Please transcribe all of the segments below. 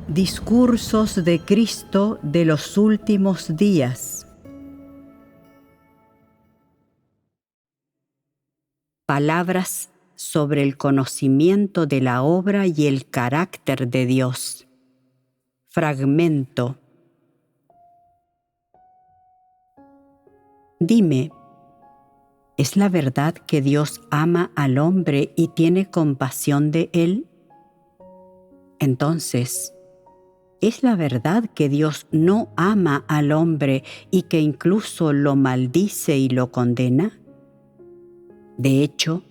Discursos de Cristo de los últimos días. Palabras sobre el conocimiento de la obra y el carácter de Dios. Fragmento. Dime, ¿es la verdad que Dios ama al hombre y tiene compasión de él? Entonces, ¿es la verdad que Dios no ama al hombre y que incluso lo maldice y lo condena? De hecho,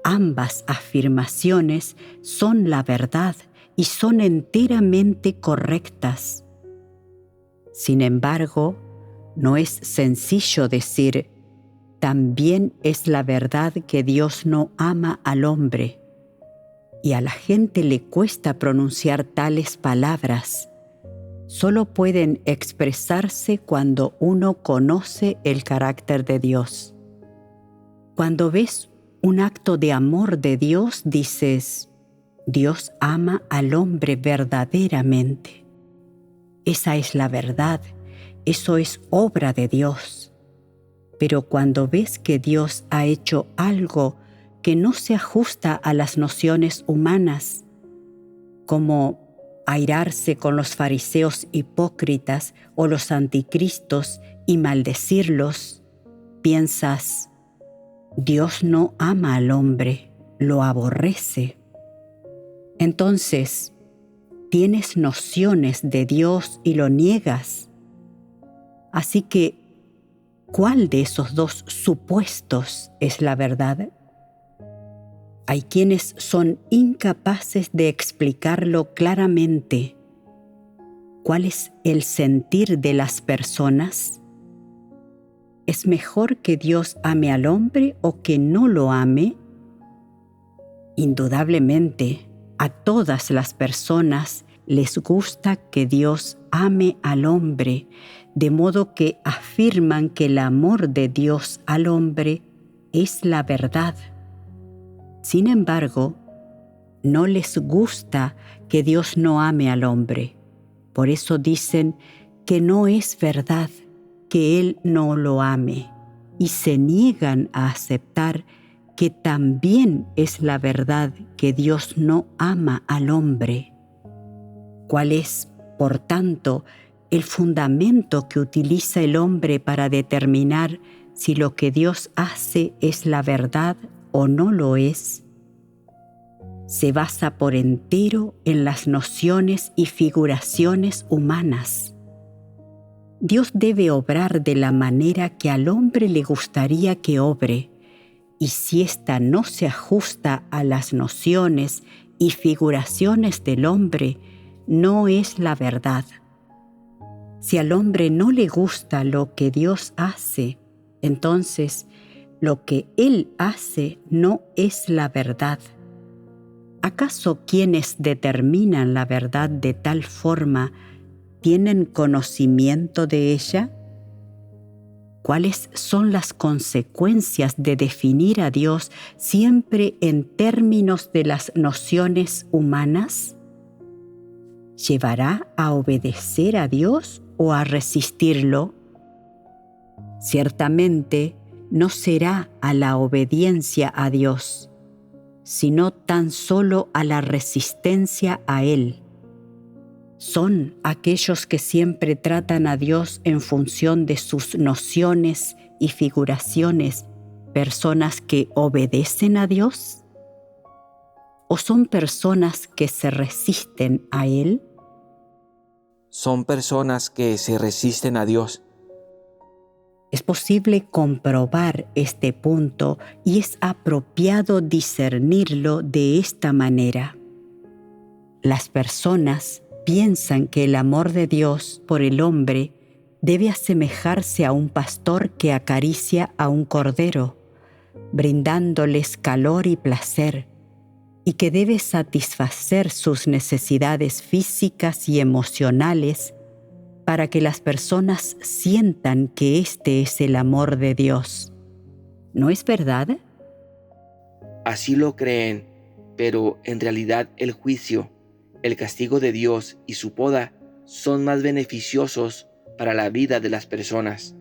ambas afirmaciones son la verdad y son enteramente correctas. Sin embargo, no es sencillo decir, también es la verdad que Dios no ama al hombre. Y a la gente le cuesta pronunciar tales palabras. Solo pueden expresarse cuando uno conoce el carácter de Dios. Cuando ves un acto de amor de Dios, dices, Dios ama al hombre verdaderamente. Esa es la verdad, eso es obra de Dios. Pero cuando ves que Dios ha hecho algo que no se ajusta a las nociones humanas, como airarse con los fariseos hipócritas o los anticristos y maldecirlos, piensas, Dios no ama al hombre, lo aborrece. Entonces, tienes nociones de Dios y lo niegas. Así que, ¿cuál de esos dos supuestos es la verdad? Hay quienes son incapaces de explicarlo claramente. ¿Cuál es el sentir de las personas? ¿Es mejor que Dios ame al hombre o que no lo ame? Indudablemente, a todas las personas les gusta que Dios ame al hombre, de modo que afirman que el amor de Dios al hombre es la verdad. Sin embargo, no les gusta que Dios no ame al hombre. Por eso dicen que no es verdad que Él no lo ame y se niegan a aceptar que también es la verdad que Dios no ama al hombre. ¿Cuál es, por tanto, el fundamento que utiliza el hombre para determinar si lo que Dios hace es la verdad o no lo es? Se basa por entero en las nociones y figuraciones humanas. Dios debe obrar de la manera que al hombre le gustaría que obre, y si ésta no se ajusta a las nociones y figuraciones del hombre, no es la verdad. Si al hombre no le gusta lo que Dios hace, entonces lo que Él hace no es la verdad. ¿Acaso quienes determinan la verdad de tal forma tienen conocimiento de ella? ¿Cuáles son las consecuencias de definir a Dios siempre en términos de las nociones humanas? ¿Llevará a obedecer a Dios o a resistirlo? Ciertamente no será a la obediencia a Dios, sino tan solo a la resistencia a Él. Son aquellos que siempre tratan a Dios en función de sus nociones y figuraciones, personas que obedecen a Dios, ¿o son personas que se resisten a Él? Son personas que se resisten a Dios. Es posible comprobar este punto y es apropiado discernirlo de esta manera. Las personas piensan que el amor de Dios por el hombre debe asemejarse a un pastor que acaricia a un cordero, brindándoles calor y placer, y que debe satisfacer sus necesidades físicas y emocionales para que las personas sientan que este es el amor de Dios. ¿No es verdad? Así lo creen, pero en realidad el juicio el castigo de Dios y su poda son más beneficiosos para la vida de las personas.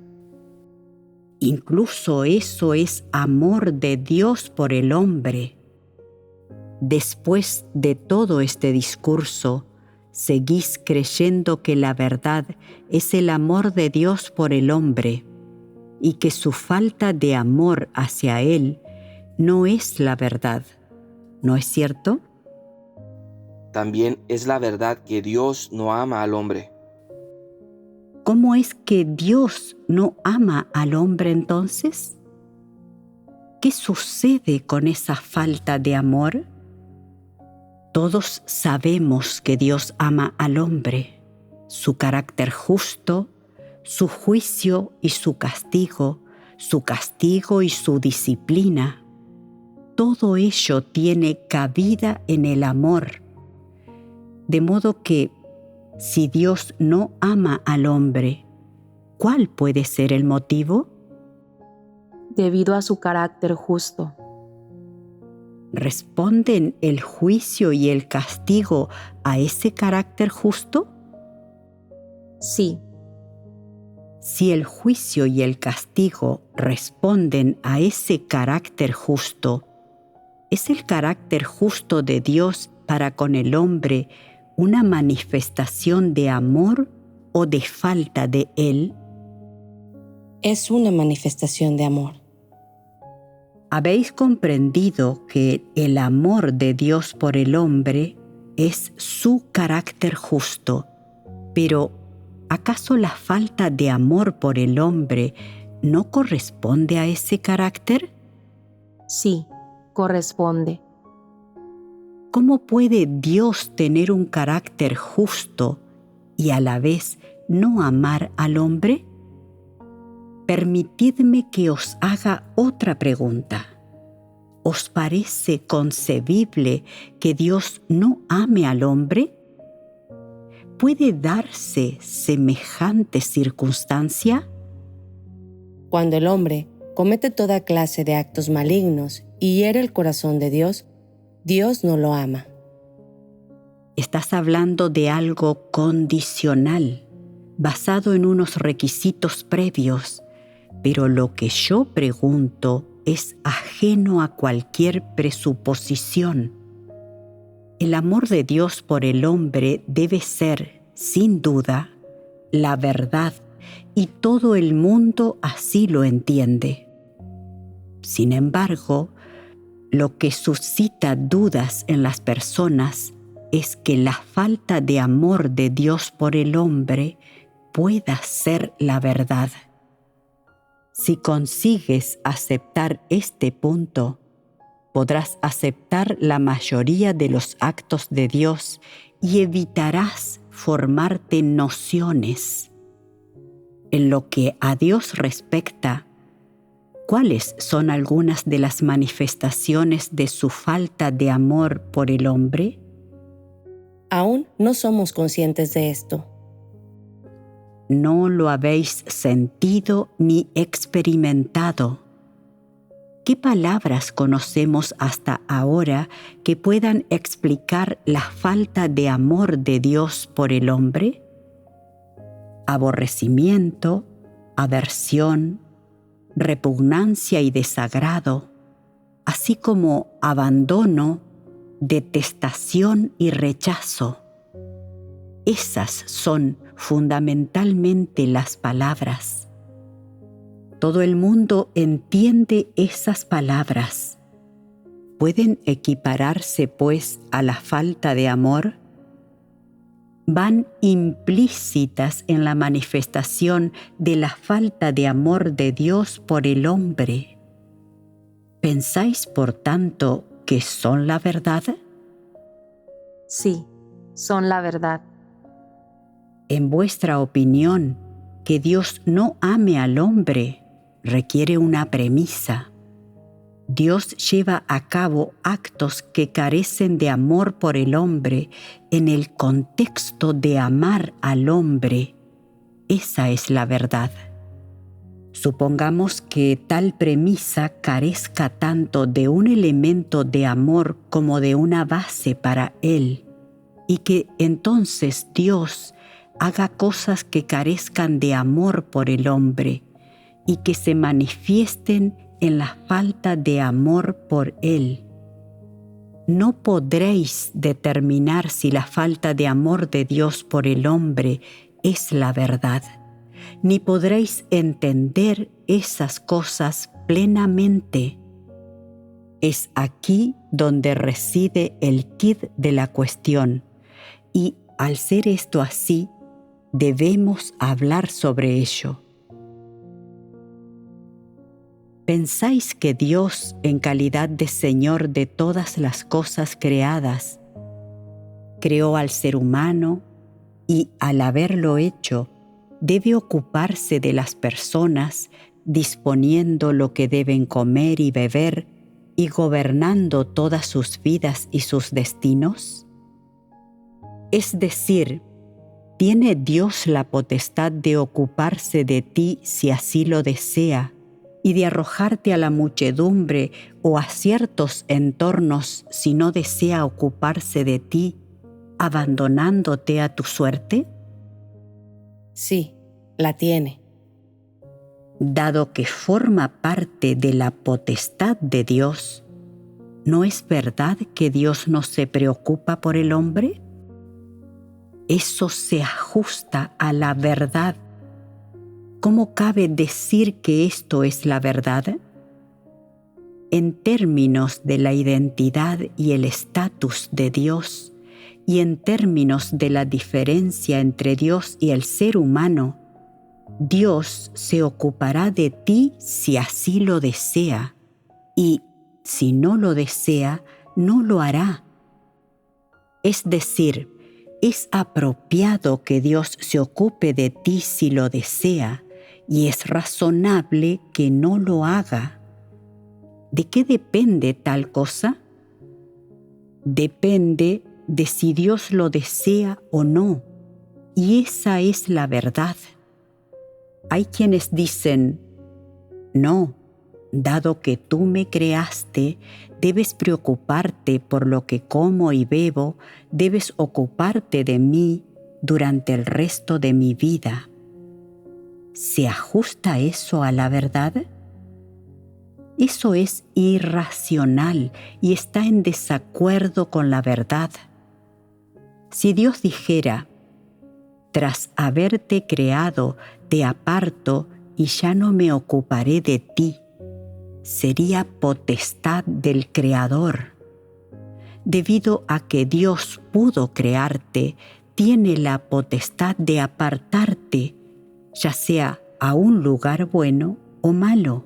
Incluso eso es amor de Dios por el hombre. Después de todo este discurso, ¿seguís creyendo que la verdad es el amor de Dios por el hombre y que su falta de amor hacia Él no es la verdad? ¿No es cierto? También es la verdad que Dios no ama al hombre. ¿Cómo es que Dios no ama al hombre entonces? ¿Qué sucede con esa falta de amor? Todos sabemos que Dios ama al hombre, su carácter justo, su juicio y su castigo y su disciplina. Todo ello tiene cabida en el amor. De modo que, si Dios no ama al hombre, ¿cuál puede ser el motivo? Debido a su carácter justo. ¿Responden el juicio y el castigo a ese carácter justo? Sí, Si el juicio y el castigo responden a ese carácter justo, ¿es el carácter justo de Dios para con el hombre una manifestación de amor o de falta de Él? Es una manifestación de amor. ¿Habéis comprendido que el amor de Dios por el hombre es su carácter justo? Pero, ¿acaso la falta de amor por el hombre no corresponde a ese carácter? sí, corresponde. ¿Cómo puede Dios tener un carácter justo y a la vez no amar al hombre? Permitidme que os haga otra pregunta. ¿Os parece concebible que Dios no ame al hombre? ¿Puede darse semejante circunstancia? Cuando el hombre comete toda clase de actos malignos y hiere el corazón de Dios, Dios no lo ama. Estás hablando de algo condicional, basado en unos requisitos previos, pero lo que yo pregunto es ajeno a cualquier presuposición. El amor de Dios por el hombre debe ser, sin duda, la verdad, y todo el mundo así lo entiende. Sin embargo, lo que suscita dudas en las personas es que la falta de amor de Dios por el hombre pueda ser la verdad. Si consigues aceptar este punto, podrás aceptar la mayoría de los actos de Dios y evitarás formarte nociones. En lo que a Dios respecta, ¿cuáles son algunas de las manifestaciones de su falta de amor por el hombre? Aún no somos conscientes de esto. No lo habéis sentido ni experimentado. ¿Qué palabras conocemos hasta ahora que puedan explicar la falta de amor de Dios por el hombre? Aborrecimiento, aversión, repugnancia y desagrado, así como abandono, detestación y rechazo. Esas son fundamentalmente las palabras. Todo el mundo entiende esas palabras. ¿Pueden equipararse, pues, a la falta de amor? Van implícitas en la manifestación de la falta de amor de Dios por el hombre. ¿Pensáis, por tanto, que son la verdad? Sí, son la verdad. En vuestra opinión, que Dios no ame al hombre requiere una premisa. Dios lleva a cabo actos que carecen de amor por el hombre en el contexto de amar al hombre. Esa es la verdad. Supongamos que tal premisa carezca tanto de un elemento de amor como de una base para él. y que entonces Dios haga cosas que carezcan de amor por el hombre y que se manifiesten en la falta de amor por él. No podréis determinar si la falta de amor de Dios por el hombre es la verdad, ni podréis entender esas cosas plenamente. Es aquí donde reside el quid de la cuestión, y al ser esto así, debemos hablar sobre ello. ¿Pensáis que Dios, en calidad de Señor de todas las cosas creadas, creó al ser humano y, al haberlo hecho, debe ocuparse de las personas, disponiendo lo que deben comer y beber y gobernando todas sus vidas y sus destinos? Es decir, ¿tiene Dios la potestad de ocuparse de ti si así lo desea, y de arrojarte a la muchedumbre o a ciertos entornos si no desea ocuparse de ti, abandonándote a tu suerte? Sí, la tiene. Dado que forma parte de la potestad de Dios, ¿no es verdad que Dios no se preocupa por el hombre? Eso se ajusta a la verdad. ¿Cómo cabe decir que esto es la verdad? En términos de la identidad y el estatus de Dios, y en términos de la diferencia entre Dios y el ser humano, Dios se ocupará de ti si así lo desea, y si no lo desea, no lo hará. Es decir, es apropiado que Dios se ocupe de ti si lo desea, y es razonable que no lo haga. ¿De qué depende tal cosa? Depende de si Dios lo desea o no, y esa es la verdad. Hay quienes dicen, no, dado que tú me creaste, debes preocuparte por lo que como y bebo, debes ocuparte de mí durante el resto de mi vida. ¿Se ajusta eso a la verdad? Eso es irracional y está en desacuerdo con la verdad. Si Dios dijera, tras haberte creado, te aparto y ya no me ocuparé de ti, sería potestad del Creador. Debido a que Dios pudo crearte, tiene la potestad de apartarte, ya sea a un lugar bueno o malo.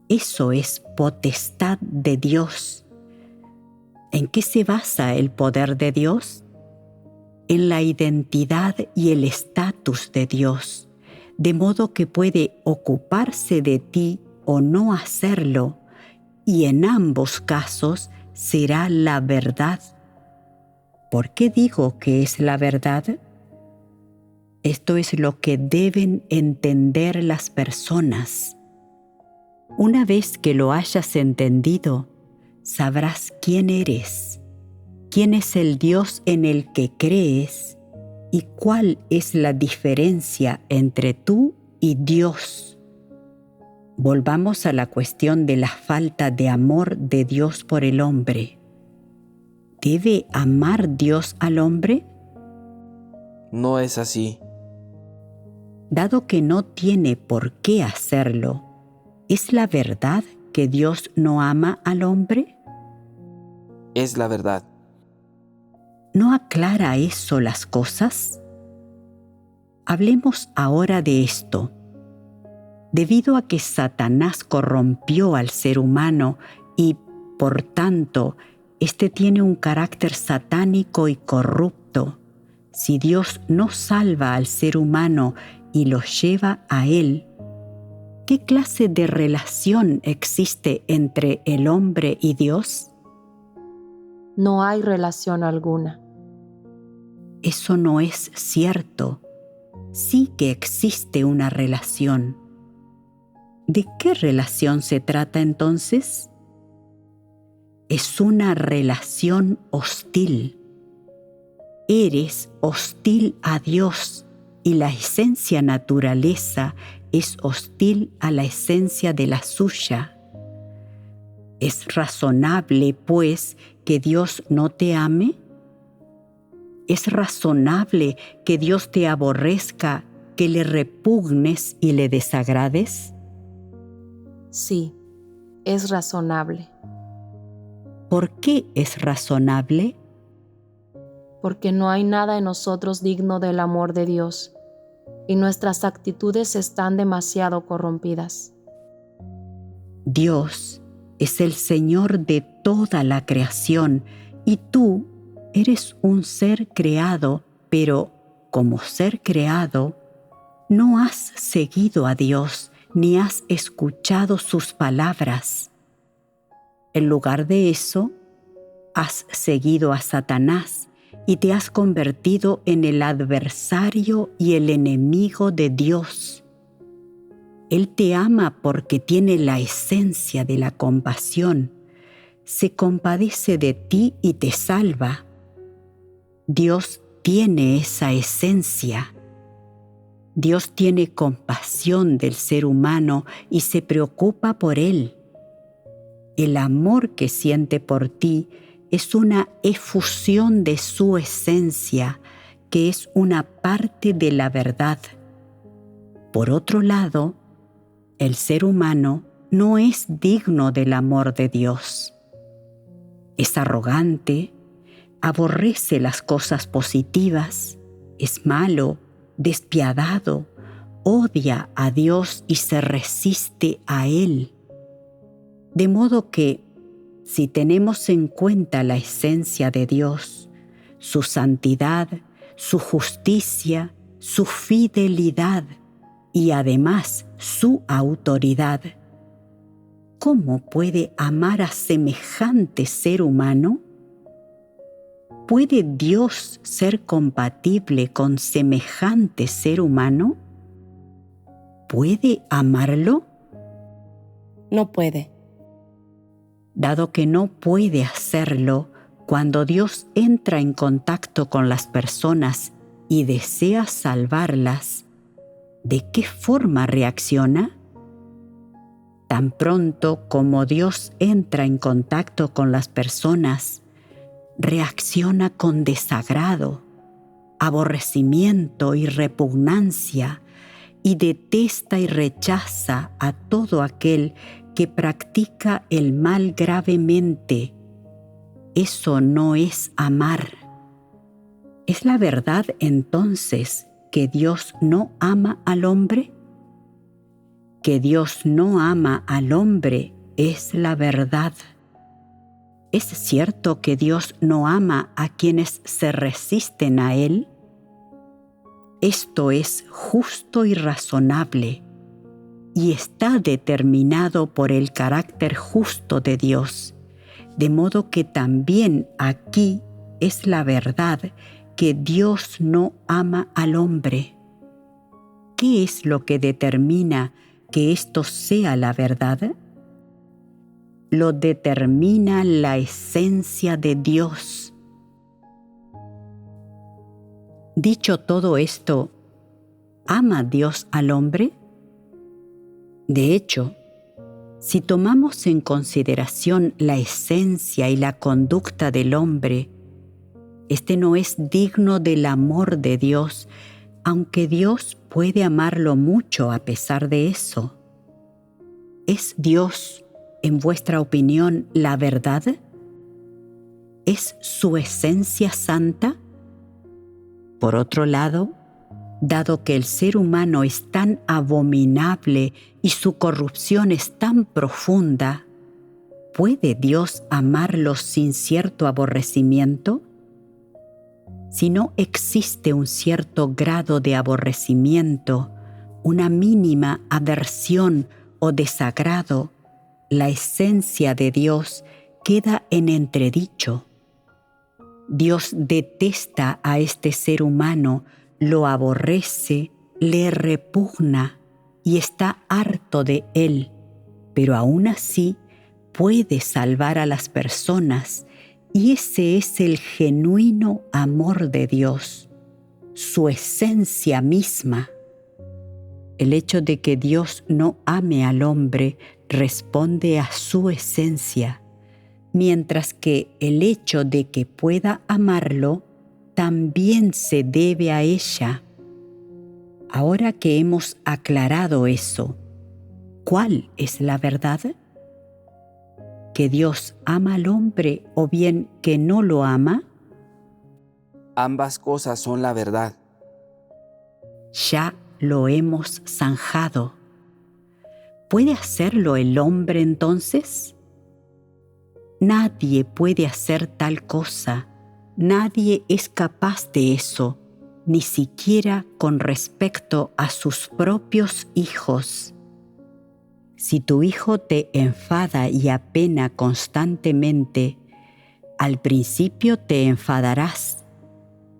Eso es potestad de Dios. ¿En qué se basa el poder de Dios? En la identidad y el estatus de Dios, de modo que puede ocuparse de ti o no hacerlo, y en ambos casos será la verdad. ¿Por qué digo que es la verdad? Esto es lo que deben entender las personas. Una vez que lo hayas entendido, sabrás quién eres, quién es el Dios en el que crees y cuál es la diferencia entre tú y Dios. Volvamos a la cuestión de la falta de amor de Dios por el hombre. ¿Debe amar Dios al hombre? No es así. Dado que no tiene por qué hacerlo, ¿es la verdad que Dios no ama al hombre? Es la verdad. ¿No aclara eso las cosas? Hablemos ahora de esto. Debido a que Satanás corrompió al ser humano y, por tanto, éste tiene un carácter satánico y corrupto, si Dios no salva al ser humano y lo lleva a él, ¿qué clase de relación existe entre el hombre y Dios? No hay relación alguna. Eso no es cierto. Sí que existe una relación. ¿De qué relación se trata entonces? Es una relación hostil. eres hostil a Dios y la esencia naturaleza es hostil a la esencia de la suya. ¿Es razonable, pues, que Dios no te ame? ¿Es razonable que Dios te aborrezca, que le repugnes y le desagrades? Sí, es razonable. ¿Por qué es razonable? Porque no hay nada en nosotros digno del amor de Dios, y nuestras actitudes están demasiado corrompidas. Dios es el Señor de toda la creación y tú eres un ser creado, pero como ser creado, no has seguido a Dios ni has escuchado sus palabras. En lugar de eso, has seguido a Satanás y te has convertido en el adversario y el enemigo de Dios. Él te ama porque tiene la esencia de la compasión. Se compadece de ti y te salva. Dios tiene esa esencia. Dios tiene compasión del ser humano y se preocupa por él. El amor que siente por ti es una efusión de su esencia, que es una parte de la verdad. Por otro lado, el ser humano no es digno del amor de Dios. Es arrogante, aborrece las cosas positivas, es malo, despiadado, odia a Dios y se resiste a Él. De modo que, si tenemos en cuenta la esencia de Dios, su santidad, su justicia, su fidelidad y además su autoridad, ¿cómo puede amar a semejante ser humano? ¿Puede Dios ser compatible con semejante ser humano? ¿Puede amarlo? No puede. Dado que no puede hacerlo, cuando Dios entra en contacto con las personas y desea salvarlas, ¿de qué forma reacciona? Tan pronto como Dios entra en contacto con las personas, reacciona con desagrado, aborrecimiento y repugnancia, y detesta y rechaza a todo aquel que practica el mal gravemente. Eso no es amar. ¿Es la verdad entonces que Dios no ama al hombre? Que Dios no ama al hombre es la verdad. ¿Es cierto que Dios no ama a quienes se resisten a Él? Esto es justo y razonable, y está determinado por el carácter justo de Dios, de modo que también aquí es la verdad que Dios no ama al hombre. ¿Qué es lo que determina que esto sea la verdad? Lo determina la esencia de Dios. Dicho todo esto, ¿ama Dios al hombre? De hecho, si tomamos en consideración la esencia y la conducta del hombre, este no es digno del amor de Dios, aunque Dios puede amarlo mucho a pesar de eso. ¿Es Dios, en vuestra opinión, la verdad? ¿Es su esencia santa? Por otro lado, dado que el ser humano es tan abominable y su corrupción es tan profunda, ¿puede Dios amarlo sin cierto aborrecimiento? Si no existe un cierto grado de aborrecimiento, una mínima aversión o desagrado, la esencia de Dios queda en entredicho. Dios detesta a este ser humano, lo aborrece, le repugna y está harto de él, pero aún así puede salvar a las personas Y ese es el genuino amor de Dios, su esencia misma. El hecho de que Dios no ame al hombre responde a su esencia, mientras que el hecho de que pueda amarlo también se debe a ella. Ahora que hemos aclarado eso, ¿cuál es la verdad? ¿Que Dios ama al hombre o bien que no lo ama? Ambas cosas son la verdad. Ya lo hemos zanjado. ¿Puede hacerlo el hombre entonces? Nadie puede hacer tal cosa. Nadie es capaz de eso, ni siquiera con respecto a sus propios hijos. Si tu hijo te enfada y apena constantemente, al principio te enfadarás,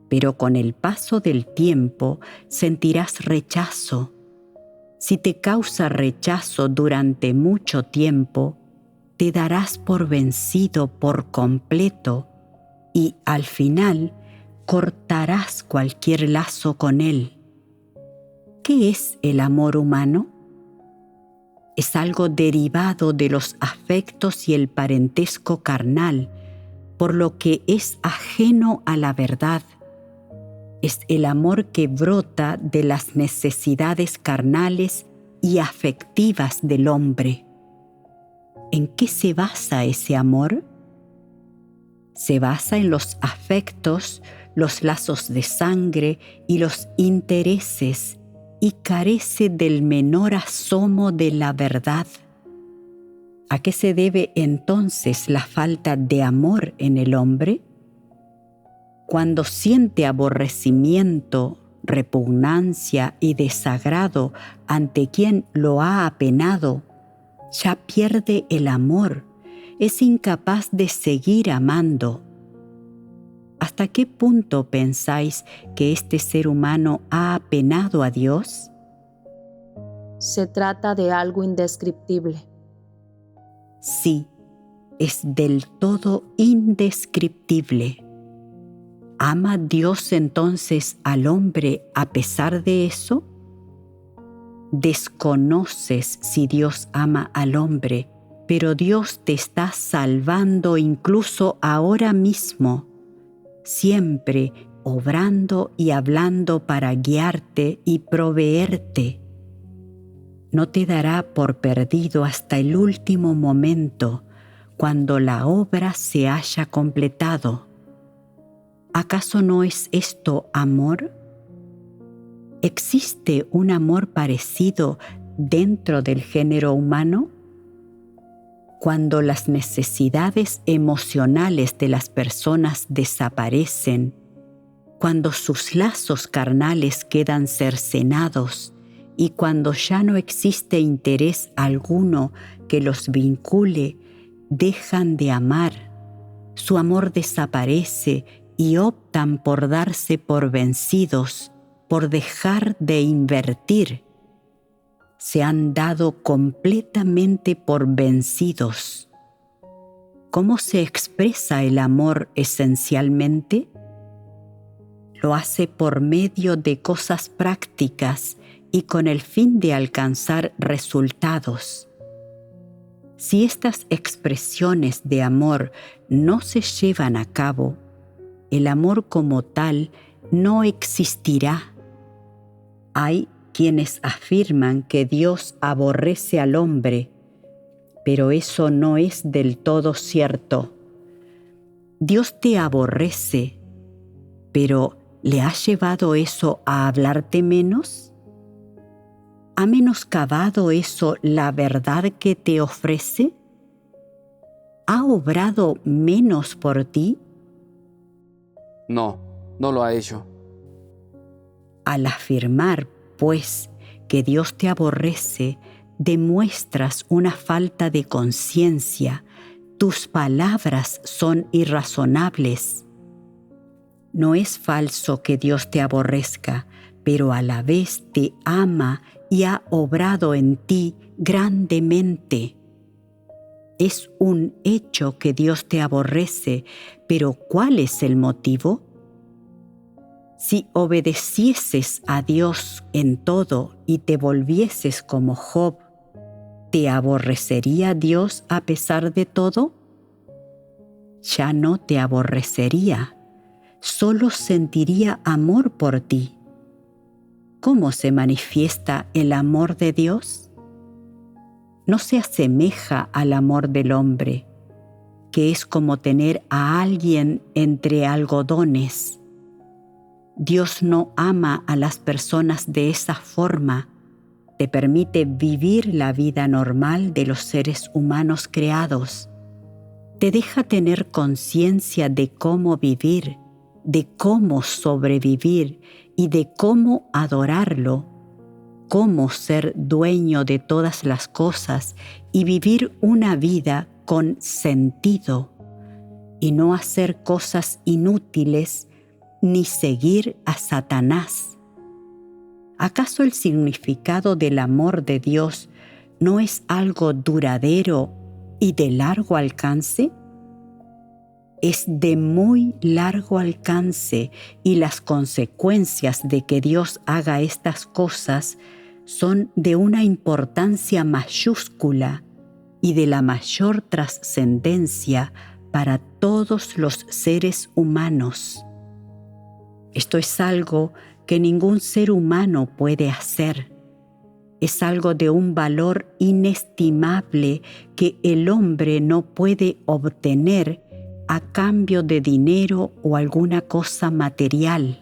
pero con el paso del tiempo sentirás rechazo. Si te causa rechazo durante mucho tiempo, te darás por vencido por completo y al final cortarás cualquier lazo con él. ¿Qué es el amor humano? Es algo derivado de los afectos y el parentesco carnal, por lo que es ajeno a la verdad. Es el amor que brota de las necesidades carnales y afectivas del hombre. ¿En qué se basa ese amor? Se basa en los afectos, los lazos de sangre y los intereses, y carece del menor asomo de la verdad. ¿A qué se debe entonces la falta de amor en el hombre? Cuando siente aborrecimiento, repugnancia y desagrado ante quien lo ha apenado, ya pierde el amor, es incapaz de seguir amando. ¿Hasta qué punto pensáis que este ser humano ha apenado a Dios? Se trata de algo indescriptible. Sí, es del todo indescriptible. ¿Ama Dios entonces al hombre a pesar de eso? Desconoces si Dios ama al hombre, pero Dios te está salvando incluso ahora mismo, siempre obrando y hablando para guiarte y proveerte. No te dará por perdido hasta el último momento, cuando la obra se haya completado. ¿Acaso no es esto amor? ¿Existe un amor parecido dentro del género humano? Cuando las necesidades emocionales de las personas desaparecen, cuando sus lazos carnales quedan cercenados y cuando ya no existe interés alguno que los vincule, dejan de amar. Su amor desaparece y optan por darse por vencidos, por dejar de invertir. Se han dado completamente por vencidos. ¿Cómo se expresa el amor esencialmente? Lo hace por medio de cosas prácticas y con el fin de alcanzar resultados. Si estas expresiones de amor no se llevan a cabo, el amor como tal no existirá. Hay quienes afirman que Dios aborrece al hombre, pero eso no es del todo cierto. Dios te aborrece, pero ¿le ha llevado eso a hablarte menos? ¿Ha menoscabado eso la verdad que te ofrece? ¿Ha obrado menos por ti? No, no lo ha hecho. Al afirmar, pues, que Dios te aborrece, demuestras una falta de conciencia. Tus palabras son irrazonables. No es falso que Dios te aborrezca, pero a la vez te ama y ha obrado en ti grandemente. Es un hecho que Dios te aborrece, pero ¿cuál es el motivo? Si obedecieses a Dios en todo y te volvieses como Job, ¿te aborrecería Dios a pesar de todo? Ya no te aborrecería, solo sentiría amor por ti. ¿Cómo se manifiesta el amor de Dios? No se asemeja al amor del hombre, que es como tener a alguien entre algodones. Dios no ama a las personas de esa forma. Te permite vivir la vida normal de los seres humanos creados. Te deja tener conciencia de cómo vivir, de cómo sobrevivir y de cómo adorarlo, cómo ser dueño de todas las cosas y vivir una vida con sentido y no hacer cosas inútiles ni seguir a Satanás. ¿Acaso el significado del amor de Dios no es algo duradero y de largo alcance? Es de muy largo alcance y las consecuencias de que Dios haga estas cosas son de una importancia mayúscula y de la mayor trascendencia para todos los seres humanos. Esto es algo que ningún ser humano puede hacer. Es algo de un valor inestimable que el hombre no puede obtener a cambio de dinero o alguna cosa material.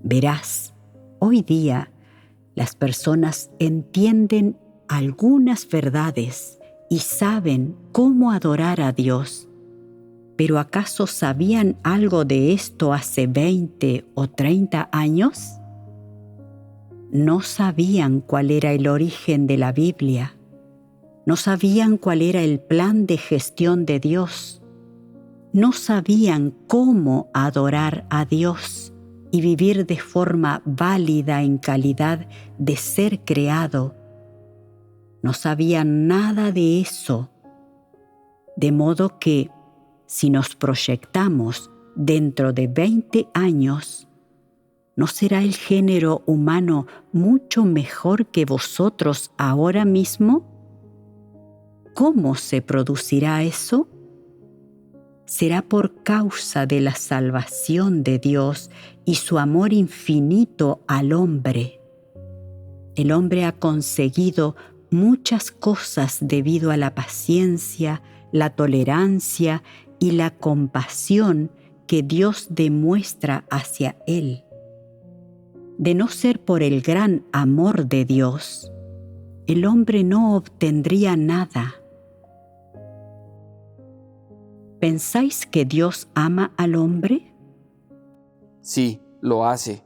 Verás, hoy día las personas entienden algunas verdades y saben cómo adorar a Dios. ¿Pero acaso sabían algo de esto hace 20 o 30 años? No sabían cuál era el origen de la Biblia. No sabían cuál era el plan de gestión de Dios. No sabían cómo adorar a Dios y vivir de forma válida en calidad de ser creado. No sabían nada de eso. De modo que, si nos proyectamos dentro de 20 años, ¿no será el género humano mucho mejor que vosotros ahora mismo? ¿Cómo se producirá eso? Será por causa de la salvación de Dios y su amor infinito al hombre. El hombre ha conseguido muchas cosas debido a la paciencia, la tolerancia y la compasión que Dios demuestra hacia él. De no ser por el gran amor de Dios, el hombre no obtendría nada. ¿Pensáis que Dios ama al hombre? Sí, lo hace.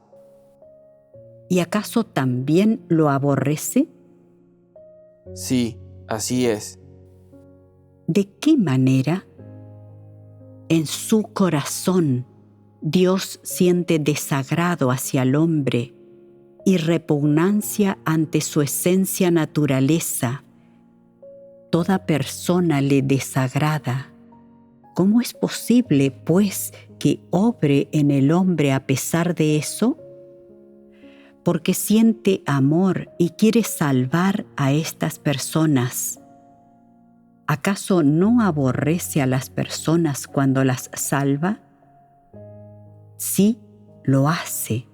¿Y acaso también lo aborrece? Sí, así es. ¿De qué manera? En su corazón, Dios siente desagrado hacia el hombre y repugnancia ante su esencia naturaleza. Toda persona le desagrada. ¿Cómo es posible, pues, que obre en el hombre a pesar de eso? Porque siente amor y quiere salvar a estas personas. ¿Acaso no aborrece a las personas cuando las salva? Sí, lo hace.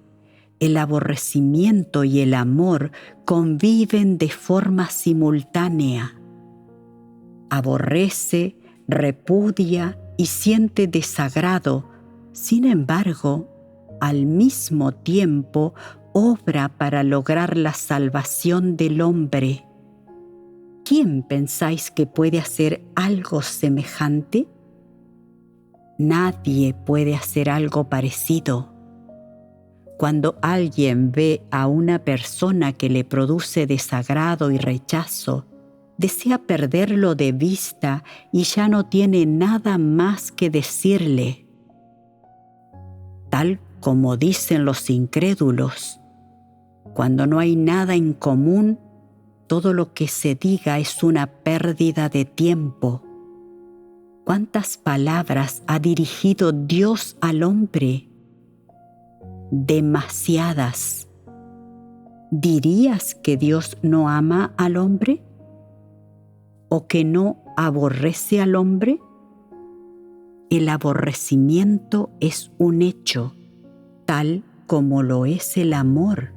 El aborrecimiento y el amor conviven de forma simultánea. Aborrece, repudia y siente desagrado. Sin embargo, al mismo tiempo obra para lograr la salvación del hombre. ¿Quién pensáis que puede hacer algo semejante? Nadie puede hacer algo parecido. Cuando alguien ve a una persona que le produce desagrado y rechazo, desea perderlo de vista y ya no tiene nada más que decirle. Tal como dicen los incrédulos, cuando no hay nada en común, todo lo que se diga es una pérdida de tiempo. ¿Cuántas palabras ha dirigido Dios al hombre? Demasiadas. ¿Dirías que Dios no ama al hombre? ¿O que no aborrece al hombre? El aborrecimiento es un hecho, tal como lo es el amor.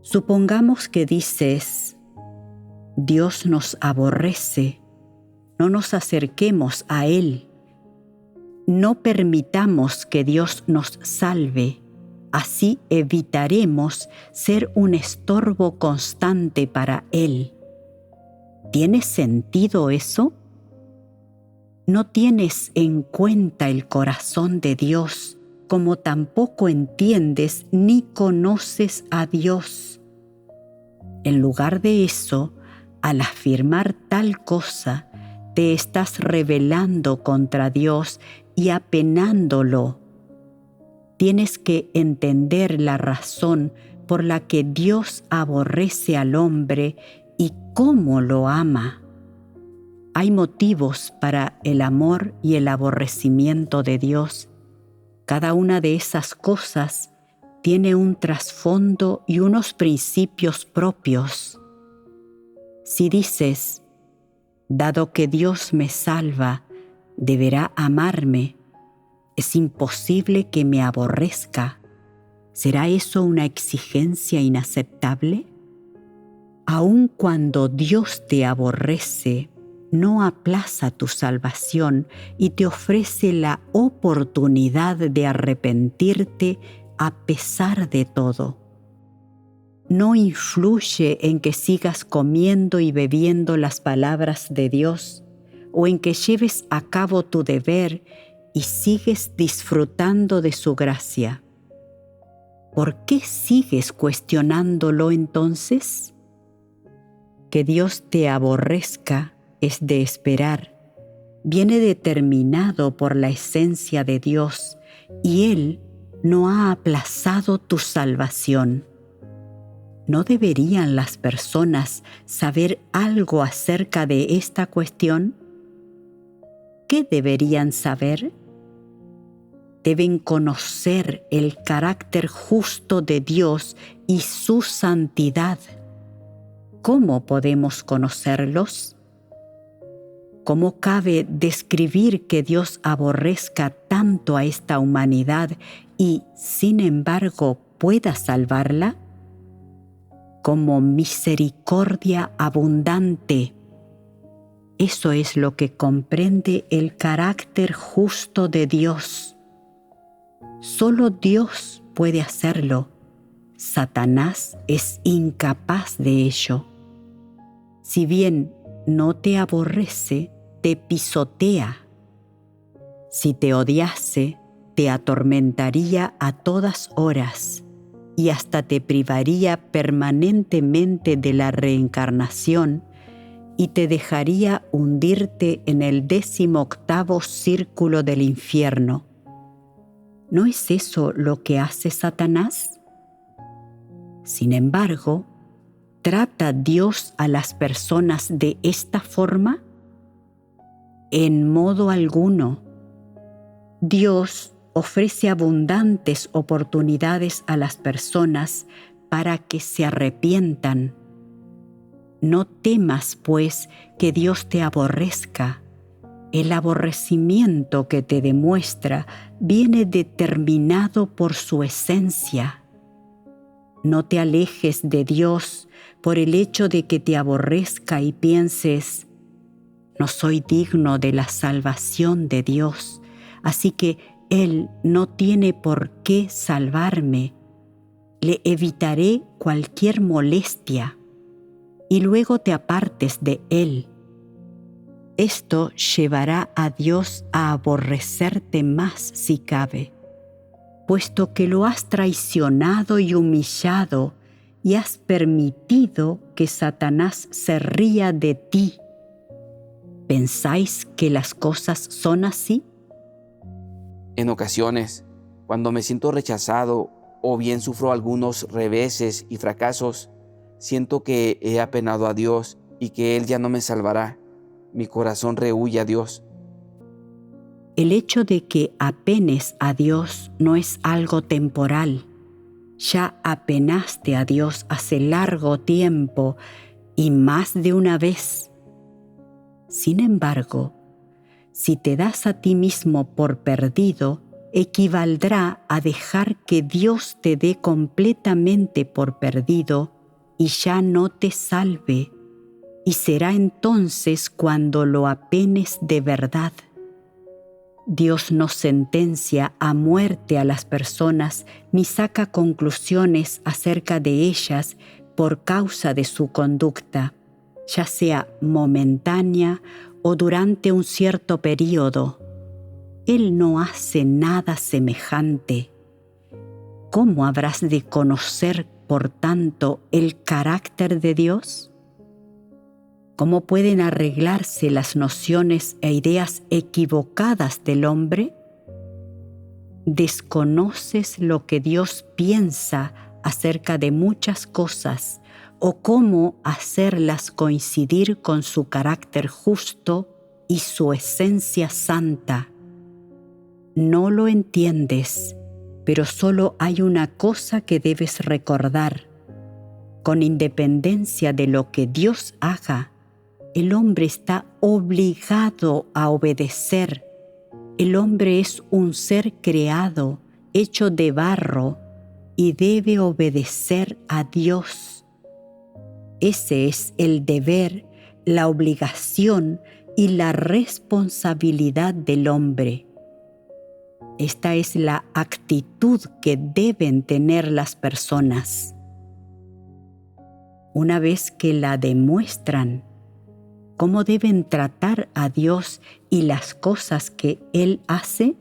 Supongamos que dices, Dios nos aborrece, no nos acerquemos a Él. No permitamos que Dios nos salve, así evitaremos ser un estorbo constante para Él. ¿Tiene sentido eso? No tienes en cuenta el corazón de Dios, como tampoco entiendes ni conoces a Dios. En lugar de eso, al afirmar tal cosa, te estás rebelando contra Dios y apenándolo. Tienes que entender la razón por la que Dios aborrece al hombre y cómo lo ama. Hay motivos para el amor y el aborrecimiento de Dios. Cada una de esas cosas tiene un trasfondo y unos principios propios. Si dices, dado que Dios me salva, deberá amarme, es imposible que me aborrezca. ¿Será eso una exigencia inaceptable? Aun cuando Dios te aborrece, no aplaza tu salvación y te ofrece la oportunidad de arrepentirte a pesar de todo. No influye en que sigas comiendo y bebiendo las palabras de Dios o en que lleves a cabo tu deber y sigues disfrutando de su gracia. ¿Por qué sigues cuestionándolo entonces? Que Dios te aborrezca es de esperar. Viene determinado por la esencia de Dios y Él no ha aplazado tu salvación. ¿No deberían las personas saber algo acerca de esta cuestión? ¿Qué deberían saber? Deben conocer el carácter justo de Dios y su santidad. ¿Cómo podemos conocerlos? ¿Cómo cabe describir que Dios aborrezca tanto a esta humanidad y, sin embargo, pueda salvarla? Como misericordia abundante. Eso es lo que comprende el carácter justo de Dios. Solo Dios puede hacerlo. Satanás es incapaz de ello. Si bien no te aborrece, te pisotea. Si te odiase, te atormentaría a todas horas y hasta te privaría permanentemente de la reencarnación y te dejaría hundirte en el 18º círculo del infierno. ¿No es eso lo que hace Satanás? Sin embargo, ¿trata Dios a las personas de esta forma? En modo alguno. Dios ofrece abundantes oportunidades a las personas para que se arrepientan. No temas, pues, que Dios te aborrezca. El aborrecimiento que te demuestra viene determinado por su esencia. No te alejes de Dios por el hecho de que te aborrezca y pienses, no soy digno de la salvación de Dios, así que Él no tiene por qué salvarme. Le evitaré cualquier molestia y luego te apartes de Él. Esto llevará a Dios a aborrecerte más si cabe, puesto que lo has traicionado y humillado y has permitido que Satanás se ría de ti. ¿Pensáis que las cosas son así? En ocasiones, cuando me siento rechazado o bien sufro algunos reveses y fracasos, siento que he apenado a Dios y que Él ya no me salvará. Mi corazón rehúye a Dios. El hecho de que apenes a Dios no es algo temporal. Ya apenaste a Dios hace largo tiempo y más de una vez. Sin embargo, si te das a ti mismo por perdido, equivaldrá a dejar que Dios te dé completamente por perdido y ya no te salve, y será entonces cuando lo apenes de verdad. Dios no sentencia a muerte a las personas ni saca conclusiones acerca de ellas por causa de su conducta, ya sea momentánea o durante un cierto período. Él no hace nada semejante. ¿Cómo habrás de conocer, por tanto, el carácter de Dios? ¿Cómo pueden arreglarse las nociones e ideas equivocadas del hombre? Desconoces lo que Dios piensa acerca de muchas cosas o cómo hacerlas coincidir con su carácter justo y su esencia santa. No lo entiendes, pero solo hay una cosa que debes recordar. Con independencia de lo que Dios haga, el hombre está obligado a obedecer. El hombre es un ser creado, hecho de barro, y debe obedecer a Dios. Ese es el deber, la obligación y la responsabilidad del hombre. Esta es la actitud que deben tener las personas. Una vez que la demuestran, ¿cómo deben tratar a Dios y las cosas que Él hace?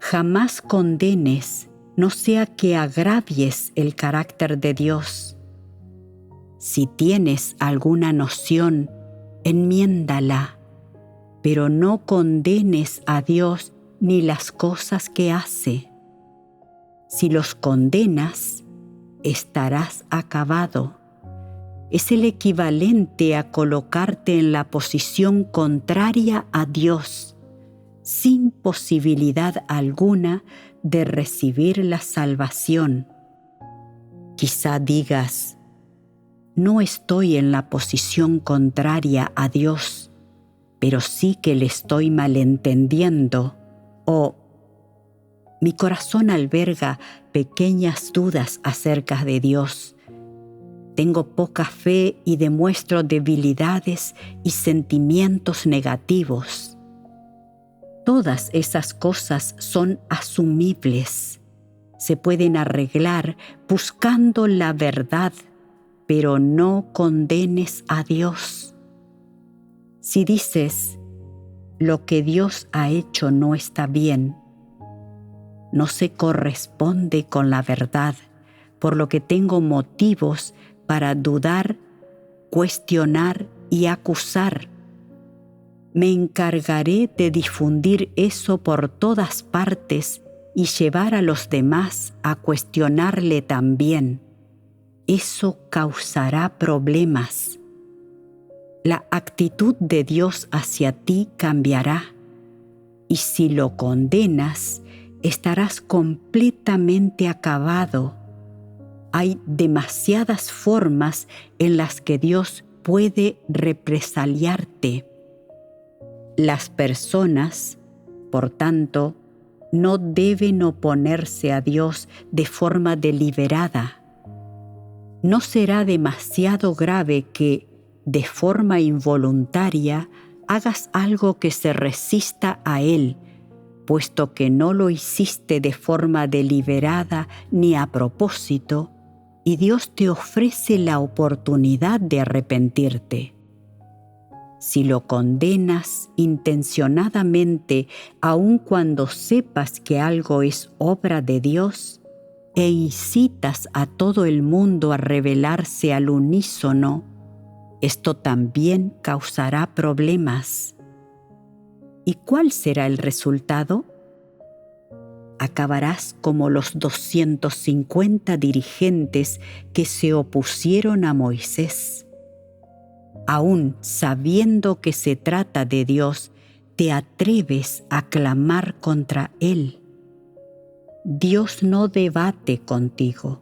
Jamás condenes, no sea que agravies el carácter de Dios. Si tienes alguna noción, enmiéndala, pero no condenes a Dios ni las cosas que hace. Si los condenas, estarás acabado. Es el equivalente a colocarte en la posición contraria a Dios, sin posibilidad alguna de recibir la salvación. Quizá digas, no estoy en la posición contraria a Dios, pero sí que le estoy malentendiendo, o mi corazón alberga pequeñas dudas acerca de Dios. Tengo poca fe y demuestro debilidades y sentimientos negativos. Todas esas cosas son asumibles. Se pueden arreglar buscando la verdad, pero no condenes a Dios. Si dices, lo que Dios ha hecho no está bien, no se corresponde con la verdad, por lo que tengo motivos para dudar, cuestionar y acusar. Me encargaré de difundir eso por todas partes y llevar a los demás a cuestionarle también. Eso causará problemas. La actitud de Dios hacia ti cambiará, y si lo condenas, estarás completamente acabado. Hay demasiadas formas en las que Dios puede represaliarte. Las personas, por tanto, no deben oponerse a Dios de forma deliberada. No será demasiado grave que, de forma involuntaria, hagas algo que se resista a Él, puesto que no lo hiciste de forma deliberada ni a propósito, y Dios te ofrece la oportunidad de arrepentirte. Si lo condenas intencionadamente, aun cuando sepas que algo es obra de Dios, e incitas a todo el mundo a rebelarse al unísono, esto también causará problemas. ¿Y cuál será el resultado? acabarás como los 250 dirigentes que se opusieron a Moisés. Aún sabiendo que se trata de Dios, te atreves a clamar contra Él. Dios no debate contigo.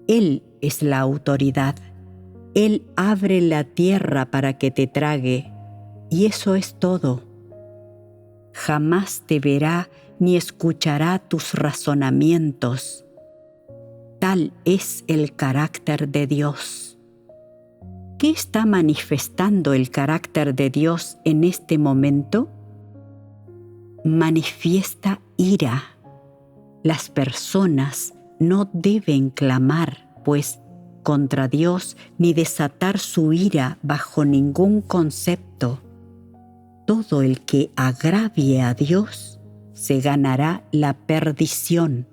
Él es la autoridad. Él abre la tierra para que te trague, y eso es todo. Jamás te verá ni escuchará tus razonamientos. Tal es el carácter de Dios. ¿Qué está manifestando el carácter de Dios en este momento? Manifiesta ira. Las personas no deben clamar, pues, contra Dios ni desatar su ira bajo ningún concepto. Todo el que agravie a Dios se ganará la perdición.